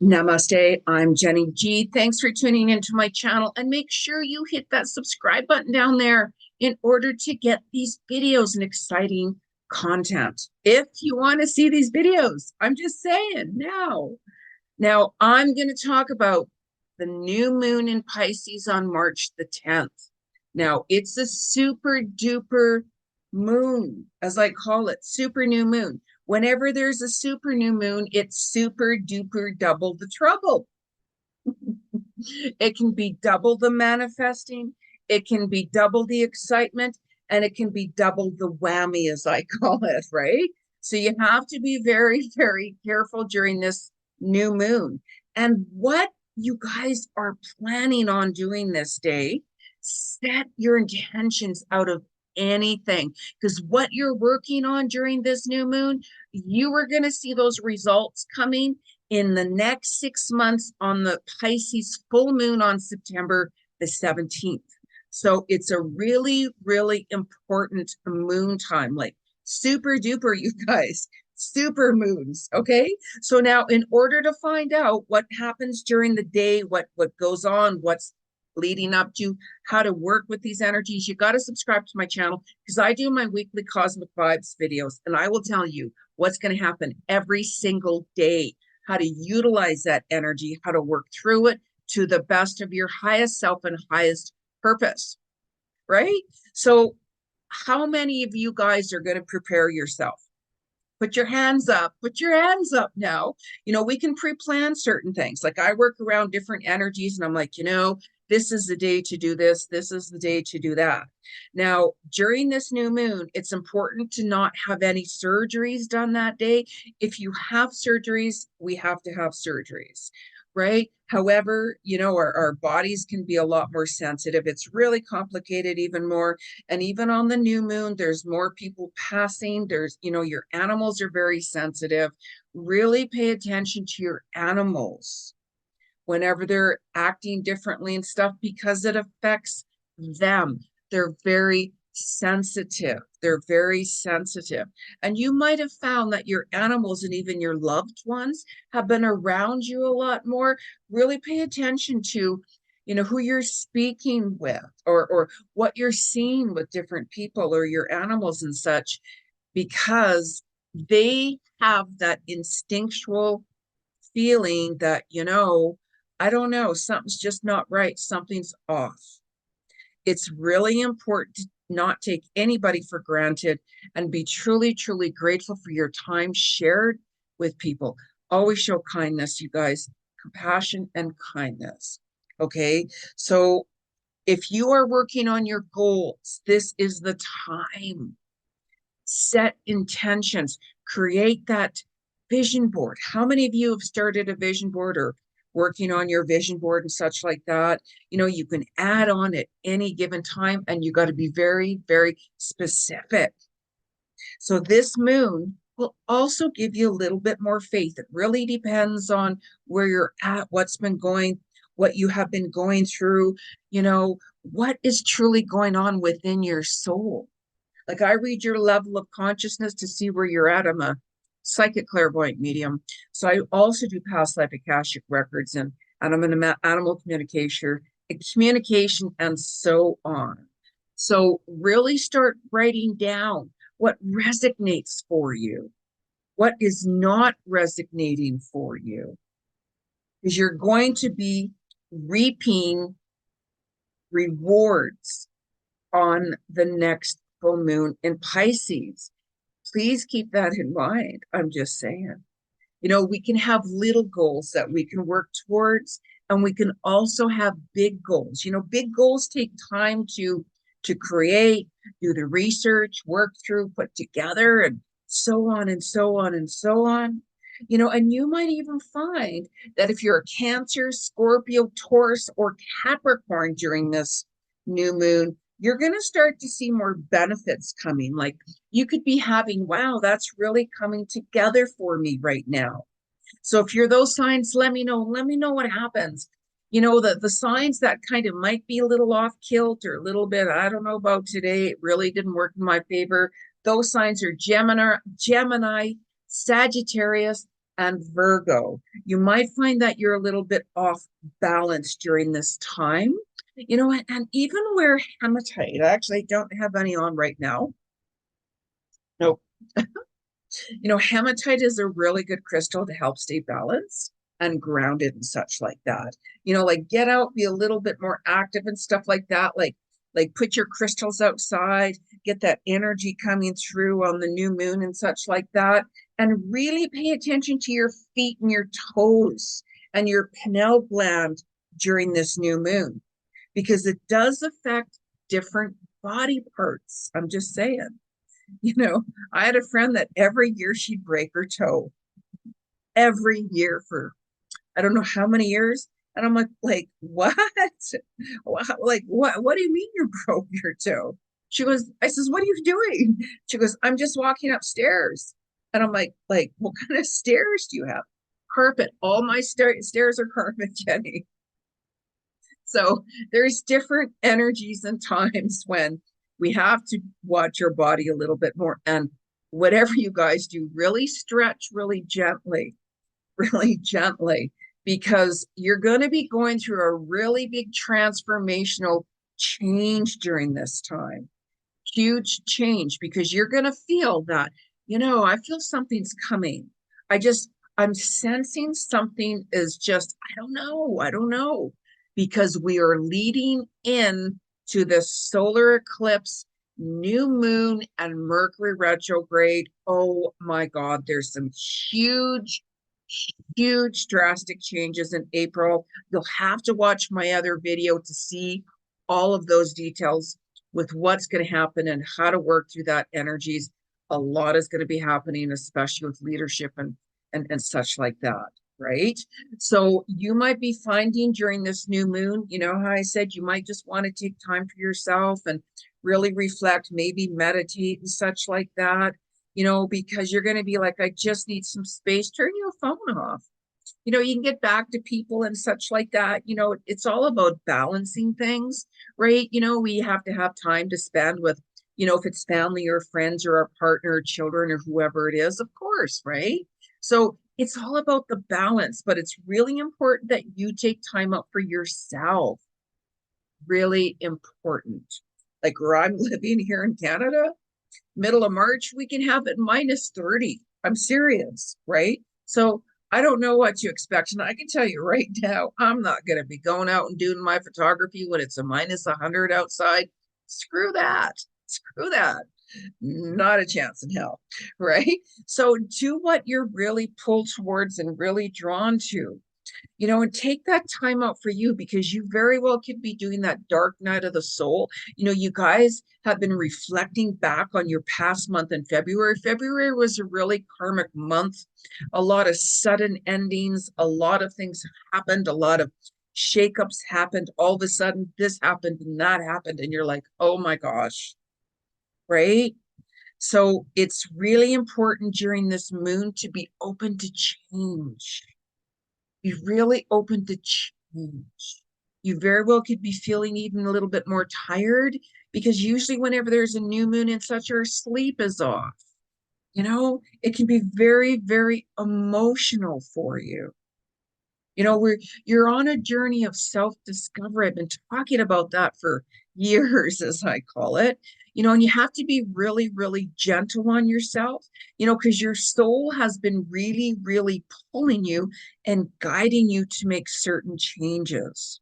Namaste, I'm Jeni Ji. Thanks for tuning into my channel, and make sure you hit that subscribe button down there in order to get these videos and exciting content. If you want to see these videos, I'm just saying now. Now, I'm going to talk about the new moon in Pisces on March the 10th. Now, it's a super duper moon, as I call it, super new moon. Whenever there's a super new moon, it's super duper double the trouble. It can be double the manifesting, it can be double the excitement, and it can be double the whammy, as I call it, right? So you have to be very, very careful during this new moon. And what you guys are planning on doing this day, set your intentions out of anything, because what you're working on during this new moon, you are going to see those results coming in the next 6 months on the Pisces full moon on September the 17th. So it's a really, really important moon time, like super duper, you guys, super moons. Okay. So now, in order to find out what happens during the day, what goes on, what's leading up to, how to work with these energies, you got to subscribe to my channel, because I do my weekly cosmic vibes videos, and I will tell you what's going to happen every single day, how to utilize that energy, how to work through it to the best of your highest self and highest purpose, right? So how many of you guys are going to prepare yourself? Put your hands up. Put your hands up now. We can pre-plan certain things. Like, I work around different energies, and I'm like, this is the day to do this. This is the day to do that. Now, during this new moon, it's important to not have any surgeries done that day. If you have surgeries, we have to have surgeries, right? However, our bodies can be a lot more sensitive. It's really complicated, even more. And even on the new moon, there's more people passing. Your animals are very sensitive. Really pay attention to your animals whenever they're acting differently and stuff, because it affects them. They're very sensitive. They're very sensitive. And you might have found that your animals and even your loved ones have been around you a lot more. Really pay attention to, who you're speaking with, or what you're seeing with different people or your animals and such, because they have that instinctual feeling that, I don't know, something's just not right, something's off. It's really important to not take anybody for granted and be truly, truly grateful for your time shared with people. Always show kindness, you guys, compassion and kindness. Okay. So if you are working on your goals, this is the time. Set intentions, create that vision board. How many of you have started a vision board or working on your vision board and such like that? You can add on at any given time, and you got to be very, very specific. So this moon will also give you a little bit more faith. It really depends on where you're at, what you have been going through, what is truly going on within your soul. Like, I read your level of consciousness to see where you're at. I'm a psychic clairvoyant medium. So I also do past life akashic records, and I'm an animal communication and so on. So really start writing down what resonates for you, what is not resonating for you, because you're going to be reaping rewards on the next full moon in Pisces. Please keep that in mind. I'm just saying. We can have little goals that we can work towards, and we can also have big goals. Big goals take time to create, do the research, work through, put together, and so on and so on and so on. And you might even find that if you're a Cancer, Scorpio, Taurus, or Capricorn during this new moon, you're going to start to see more benefits coming. Like, you could be having, wow, that's really coming together for me right now. So if you're those signs, let me know. Let me know what happens. The signs that kind of might be a little off kilt or a little bit, I don't know about today, it really didn't work in my favor. Those signs are Gemini, Sagittarius, and Virgo. You might find that you're a little bit off balance during this time. And even wear hematite. I actually don't have any on right now. Nope. Hematite is a really good crystal to help stay balanced and grounded and such like that. Like get out, be a little bit more active and stuff like that. Like put your crystals outside, get that energy coming through on the new moon and such like that. And really pay attention to your feet and your toes and your pineal gland during this new moon, because it does affect different body parts. I'm just saying. I had a friend that every year she'd break her toe. Every year for I don't know how many years. And I'm like, what? Like, what do you mean you broke your toe? I says, what are you doing? She goes, I'm just walking upstairs. And I'm like, what kind of stairs do you have? Carpet. All my stairs are carpet, Jeni. So there's different energies and times when we have to watch our body a little bit more. And whatever you guys do, really stretch really gently, because you're going to be going through a really big transformational change during this time. Huge change, because you're going to feel that, I feel something's coming. I'm sensing something is just, I don't know, because we are leading in to the solar eclipse, new moon, and Mercury retrograde. Oh my God, there's some huge drastic changes in April. You'll have to watch my other video to see all of those details with what's going to happen and how to work through that energies. A lot is going to be happening, especially with leadership and such like that, right? So you might be finding during this new moon, how I said, you might just want to take time for yourself and really reflect, maybe meditate and such like that, because you're going to be like, I just need some space. Turn your phone off. You can get back to people and such like that. It's all about balancing things, right? We have to have time to spend with, if it's family or friends or our partner or children or whoever it is, of course, right? So it's all about the balance, but it's really important that you take time out for yourself. Really important. Like where I'm living here in Canada, middle of March, we can have it minus 30. I'm serious, right? So I don't know what you expect. And I can tell you right now, I'm not going to be going out and doing my photography when it's a minus 100 outside. Screw that. Screw that. Not a chance in hell, right? So do what you're really pulled towards and really drawn to. And take that time out for you, because you very well could be doing that dark night of the soul. You guys have been reflecting back on your past month in February. February was a really karmic month. A lot of sudden endings, a lot of things happened, a lot of shakeups happened. All of a sudden, this happened and that happened. And you're like, oh my gosh, right? So it's really important during this moon to be open to change. Be really open to change. You very well could be feeling even a little bit more tired, because usually whenever there's a new moon and such, your sleep is off. It can be very, very emotional for you. You're on a journey of self-discovery. I've been talking about that for years, as I call it. And you have to be really, really gentle on yourself, because your soul has been really, really pulling you and guiding you to make certain changes.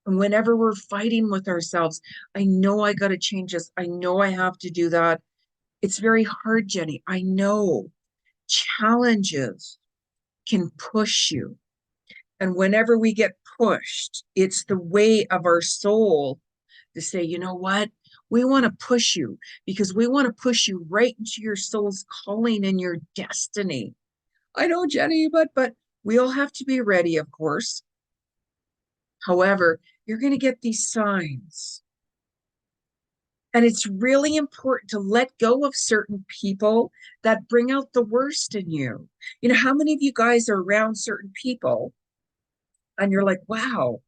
And whenever we're fighting with ourselves, I know I got to change this. I know I have to do that. It's very hard, Jeni. I know. Challenges can push you. And whenever we get pushed, it's the way of our soul to say, you know what? We want to push you, because we want to push you right into your soul's calling and your destiny. I know, Jeni, but we all have to be ready, of course. However, you're going to get these signs. And it's really important to let go of certain people that bring out the worst in you. How many of you guys are around certain people and you're like, wow,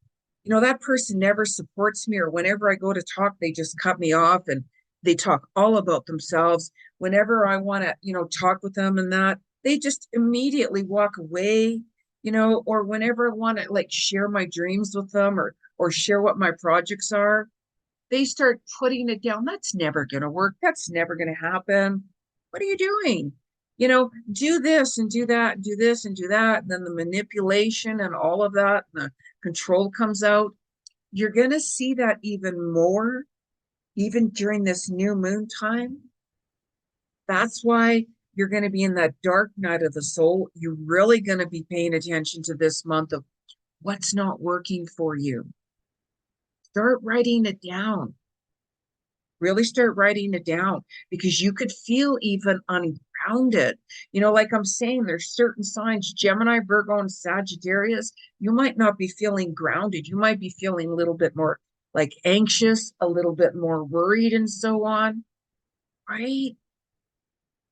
that person never supports me, or whenever I go to talk, they just cut me off and they talk all about themselves. Whenever I want to, talk with them and that, they just immediately walk away, you know, or whenever I want to like share my dreams with them or share what my projects are, they start putting it down. That's never going to work. That's never going to happen. What are you doing? You know, do this and do that, and do this and do that. And then the manipulation and all of that, and the control comes out. You're going to see that even more, even during this new moon time. That's why you're going to be in that dark night of the soul. You're really going to be paying attention to this month of what's not working for you. Start writing it down. Really start writing it down, because you could feel even ungrounded. You know, like I'm saying, there's certain signs, Gemini, Virgo, and Sagittarius, you might not be feeling grounded. You might be feeling a little bit more like anxious, a little bit more worried, and so on, right?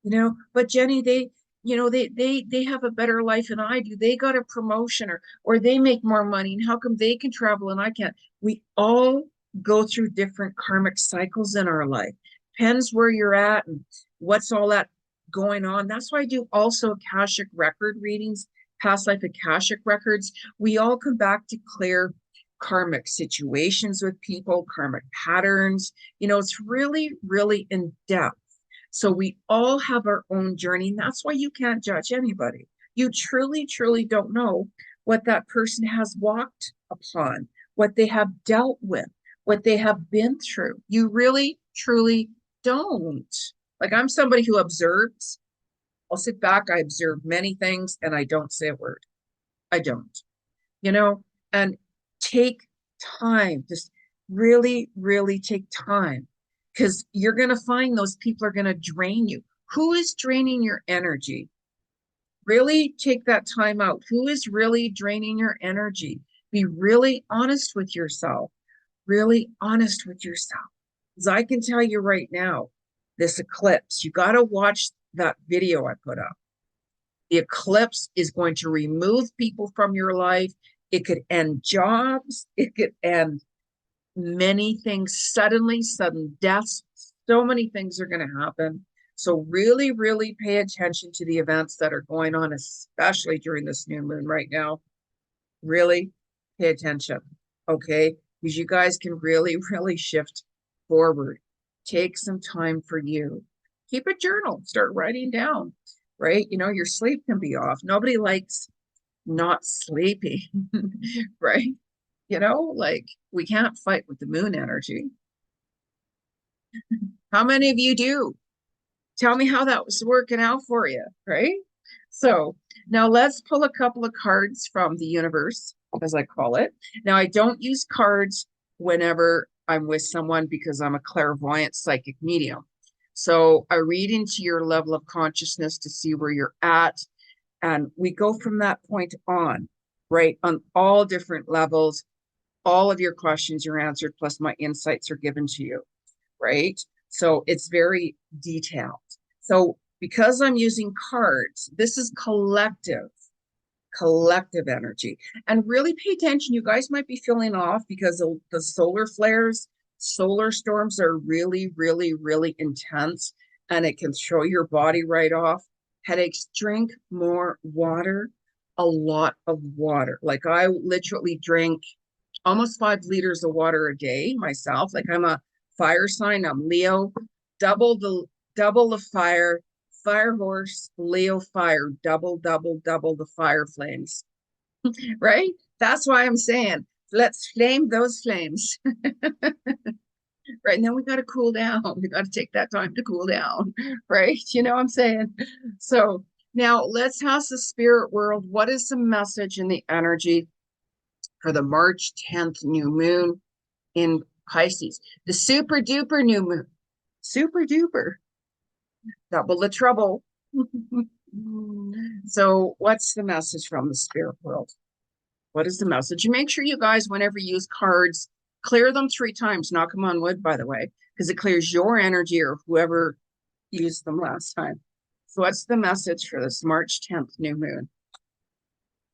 You know, but Jeni, they, you know, they have a better life than I do. They got a promotion, or they make more money, and how come they can travel and I can't? We all go through different karmic cycles in our life. Depends where you're at and what's all that going on. That's why I do also akashic record readings, past life akashic records. We all come back to clear karmic situations with people, karmic patterns. You know, it's really, really in depth. So we all have our own journey, and that's why you can't judge anybody. You truly, truly don't know what that person has walked upon, what they have dealt with, what they have been through. You really, truly don't. Like, I'm somebody who observes. I'll sit back, I observe many things, and I don't say a word. I don't, you know, and take time, just really, really take time, because you're going to find those people are going to drain you. Who is draining your energy? Really take that time out. Who is really draining your energy? Be really honest with yourself. Really honest with yourself. Because I can tell you right now, this eclipse, you got to watch that video I put up. The eclipse is going to remove people from your life. It could end jobs. It could end many things suddenly, sudden deaths. So many things are going to happen. So really, really pay attention to the events that are going on, especially during this new moon right now. Really pay attention, okay? Because you guys can really, really shift forward. Take some time for you. Keep a journal. Start writing down, right? You know, your sleep can be off. Nobody likes not sleeping, right? You know, like, we can't fight with the moon energy. How many of you do? Tell me how that was working out for you, right? So now let's pull a couple of cards from the universe, as I call it. Now, I don't use cards whenever I'm with someone because I'm a clairvoyant psychic medium. So I read into your level of consciousness to see where you're at. And we go from that point on, right? On all different levels, all of your questions are answered, plus my insights are given to you, right? So it's very detailed. So because I'm using cards, this is collective energy. And really pay attention. You guys might be feeling off because of the solar flares. Solar storms are really, really, really intense, and it can throw your body right off. Headaches. Drink more water, a lot of water. Like, I literally drink almost 5 liters of water a day myself. Like, I'm a fire sign. I'm Leo. Double the fire horse, Leo fire, double the fire flames, right? That's why I'm saying, let's flame those flames, right? And then we got to cool down. We got to take that time to cool down, right? You know what I'm saying? So now let's ask the spirit world, what is the message in the energy for the March 10th new moon in Pisces? The super duper new moon. Super duper. Double the trouble. So what's the message from the spirit world? What is the message? And make sure you guys, whenever you use cards, clear them 3 times. Knock them on wood, by the way, because it clears your energy or whoever used them last time. So what's the message for this March 10th new moon?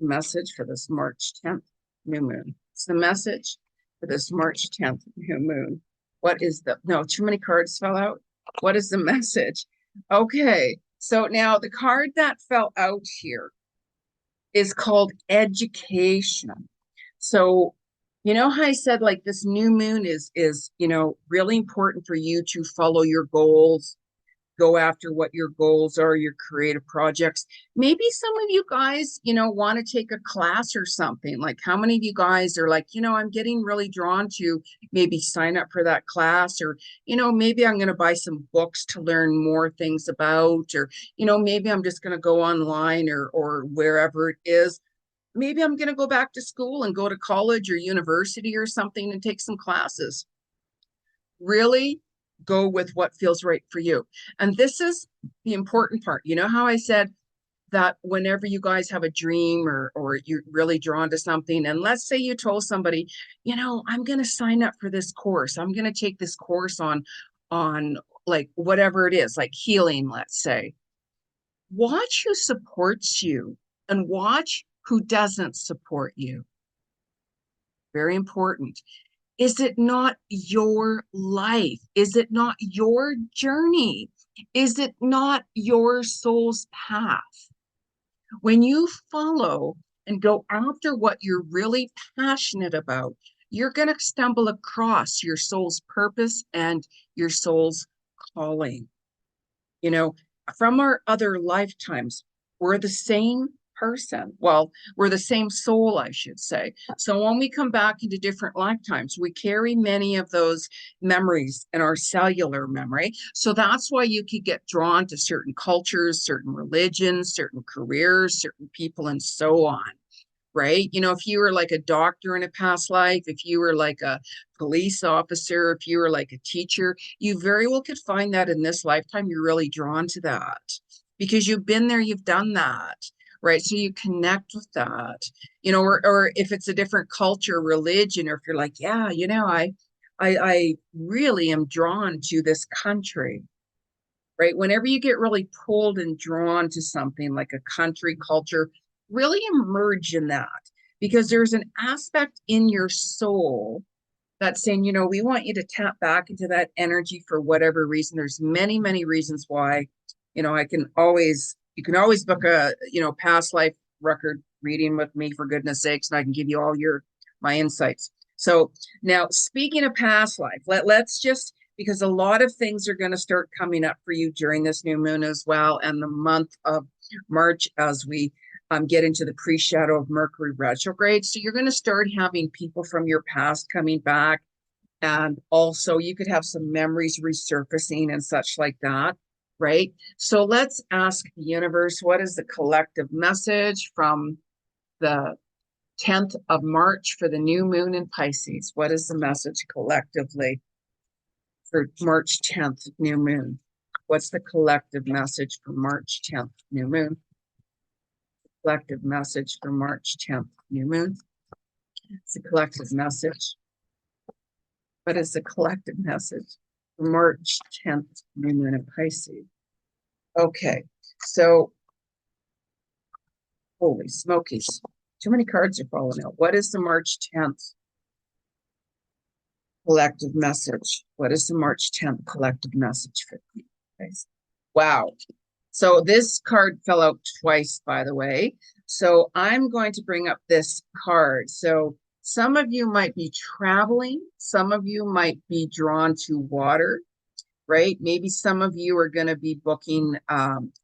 Message for this March 10th new moon. It's the message for this March 10th new moon. What is the, no, too many cards fell out. What is the message? Okay, So now the card that fell out here is called education. So, you know how I said like this new moon is, you know, really important for you to follow your goals, go after what your goals are, your creative projects. Maybe some of you guys, you know, want to take a class or something. Like how many of you guys are like, you know, I'm getting really drawn to maybe sign up for that class, or, you know, maybe I'm going to buy some books to learn more things about, or, you know, maybe I'm just going to go online or wherever it is. Maybe I'm going to go back to school and go to college or university or something and take some classes. Really go with what feels right for you. And this is the important part. You know how I said that whenever you guys have a dream or you're really drawn to something, and let's say you told somebody, you know, I'm going to sign up for this course. I'm going to take this course on like whatever it is, like healing, let's say. Watch who supports you and watch who doesn't support you. Very important. Is it not your life? Is it not your journey? Is it not your soul's path? When you follow and go after what you're really passionate about, you're going to stumble across your soul's purpose and your soul's calling. You know, from our other lifetimes, we're the same person. Well, we're the same soul, I should say. So when we come back into different lifetimes, we carry many of those memories in our cellular memory. So that's why you could get drawn to certain cultures, certain religions, certain careers, certain people, and so on. Right? You know, if you were like a doctor in a past life, if you were like a police officer, if you were like a teacher, you very well could find that in this lifetime, you're really drawn to that because you've been there, you've done that, right? So you connect with that, you know, or if it's a different culture, religion, or if you're like, yeah, you know, I really am drawn to this country, right? Whenever you get really pulled and drawn to something like a country, culture, really emerge in that because there's an aspect in your soul that's saying, you know, we want you to tap back into that energy for whatever reason. There's many, many reasons why, you know, you can always book a, you know, past life record reading with me for goodness sakes, and I can give you all my insights. So now speaking of past life, let's just, because a lot of things are going to start coming up for you during this new moon as well, and the month of March as we get into the pre-shadow of Mercury retrograde. So you're going to start having people from your past coming back. And also you could have some memories resurfacing and such like that, right? So let's ask the universe, what is the collective message from the 10th of March for the new moon in Pisces? What is the message collectively for March 10th, new moon? What's the collective message for March 10th, new moon? Collective message for March 10th, new moon. It's a collective message. What is the collective message for March 10th, new moon in Pisces? Okay, so holy smokies. Too many cards are falling out. What is the March 10th collective message? What is the March 10th collective message for you guys? Wow. So this card fell out twice, by the way. So I'm going to bring up this card. So some of you might be traveling. Some of you might be drawn to water, right? Maybe some of you are going to be booking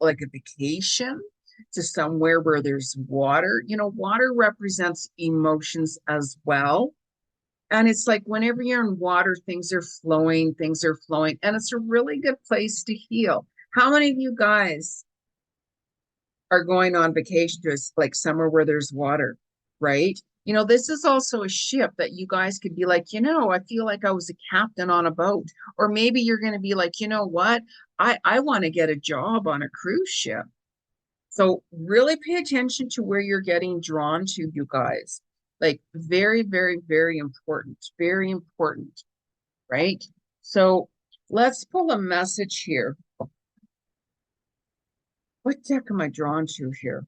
like a vacation to somewhere where there's water. You know, water represents emotions as well. And it's like whenever you're in water, things are flowing, and it's a really good place to heal. How many of you guys are going on vacation to like somewhere where there's water, right? You know, this is also a ship that you guys could be like, you know, I feel like I was a captain on a boat. Or maybe you're going to be like, you know what? I want to get a job on a cruise ship. So really pay attention to where you're getting drawn to, you guys. Like very, very, very important, right? So let's pull a message here. What deck am I drawn to here?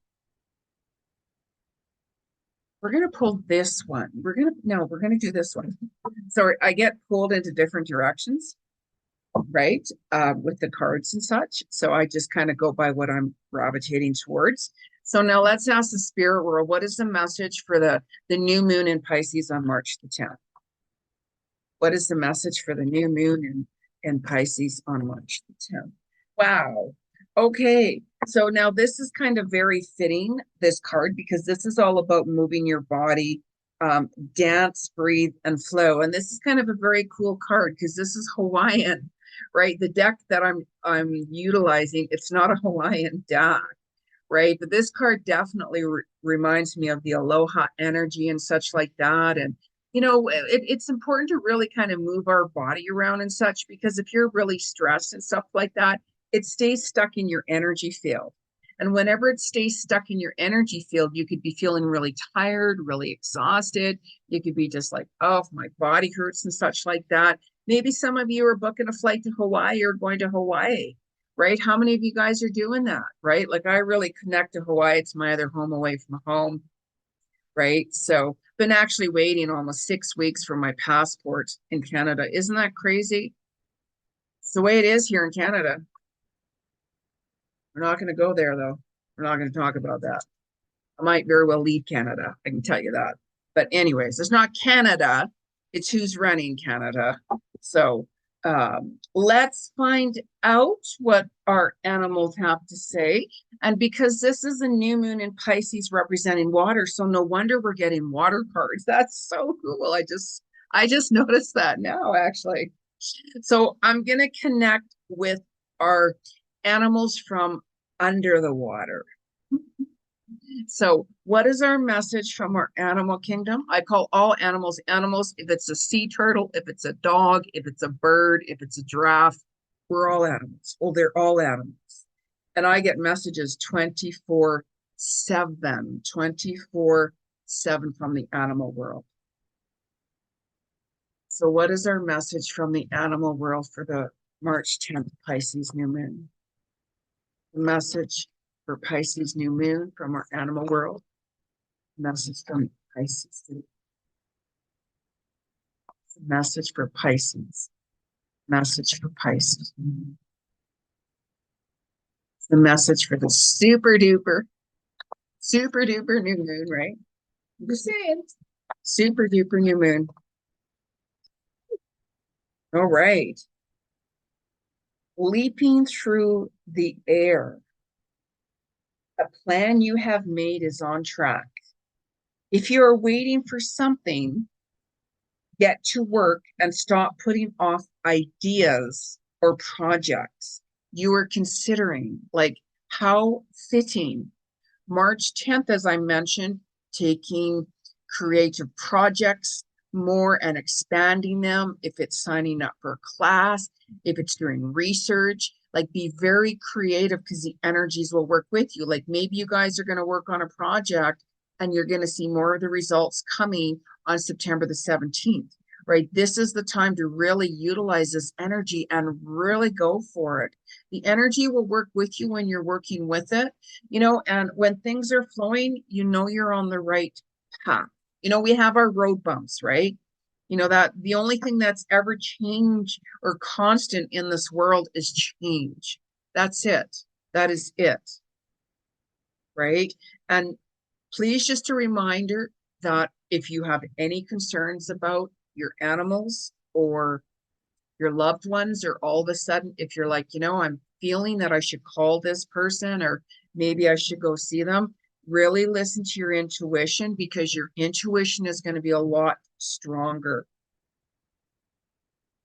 We're going to pull this one. We're going to do this one. So I get pulled into different directions. right? With the cards and such. So I just kind of go by what I'm gravitating towards. So now let's ask the spirit world, what is the message for the new moon in Pisces on March the 10th? What is the message for the new moon in Pisces on March the 10th? Wow. Okay. So now this is kind of very fitting, this card, because this is all about moving your body, dance, breathe, and flow. And this is kind of a very cool card because this is Hawaiian, right? The deck that I'm utilizing, it's not a Hawaiian deck, right? But this card definitely reminds me of the aloha energy and such like that. And it's important to really kind of move our body around and such, because if you're really stressed and stuff like that, it stays stuck in your energy field. And whenever it stays stuck in your energy field, you could be feeling really tired, really exhausted. You could be just like, oh, my body hurts and such like that. Maybe some of you are booking a flight to Hawaii or going to Hawaii, right? How many of you guys are doing that, right? Like I really connect to Hawaii. It's my other home away from home, right? So been actually waiting almost 6 weeks for my passport in Canada. Isn't that crazy? It's the way it is here in Canada. We're not going to go there though. We're not going to talk about that. I might very well leave Canada. I can tell you that. But anyways, it's not Canada. It's who's running Canada. So let's find out what our animals have to say. And because this is a new moon in Pisces representing water, so no wonder we're getting water cards. That's so cool. I just noticed that now, actually. So I'm going to connect with our animals from under the water. So what is our message from our animal kingdom? I call all animals animals. If it's a sea turtle, if it's a dog, if it's a bird, if it's a giraffe, we're all animals. Well, they're all animals. And I get messages 24/7, 24/7 from the animal world. So what is our message from the animal world for the March 10th Pisces new moon? The message for Pisces new moon from our animal world. Message from Pisces. Message for Pisces. Message for Pisces. The message for the super duper new moon, right? I'm just saying, super duper new moon. All right. Leaping through the air. A plan you have made is on track. If you are waiting for something, get to work and stop putting off ideas or projects you are considering. Like, how fitting. March 10th, as I mentioned, taking creative projects more and expanding them. If it's signing up for a class, if it's doing research, like be very creative because the energies will work with you. Like maybe you guys are going to work on a project and you're going to see more of the results coming on September the 17th, right? This is the time to really utilize this energy and really go for it. The energy will work with you when you're working with it, and when things are flowing, you're on the right path. We have our road bumps, right? That the only thing that's ever changed or constant in this world is change. That's it. That is it. Right? And please, just a reminder that if you have any concerns about your animals or your loved ones, or all of a sudden, if you're like, I'm feeling that I should call this person or maybe I should go see them, really listen to your intuition, because your intuition is going to be a lot stronger.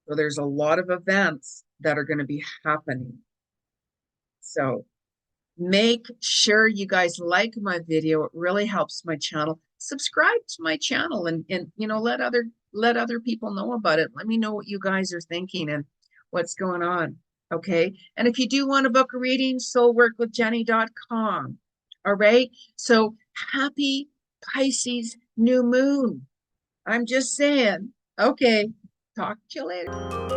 So there's a lot of events that are going to be happening. So make sure you guys like my video. It really helps my channel. Subscribe to my channel and let other people know about it. Let me know what you guys are thinking and what's going on. Okay. And if you do want to book a reading, soulworkwithjeni.com. All right. So happy Pisces new moon. I'm just saying. Okay. Talk to you later.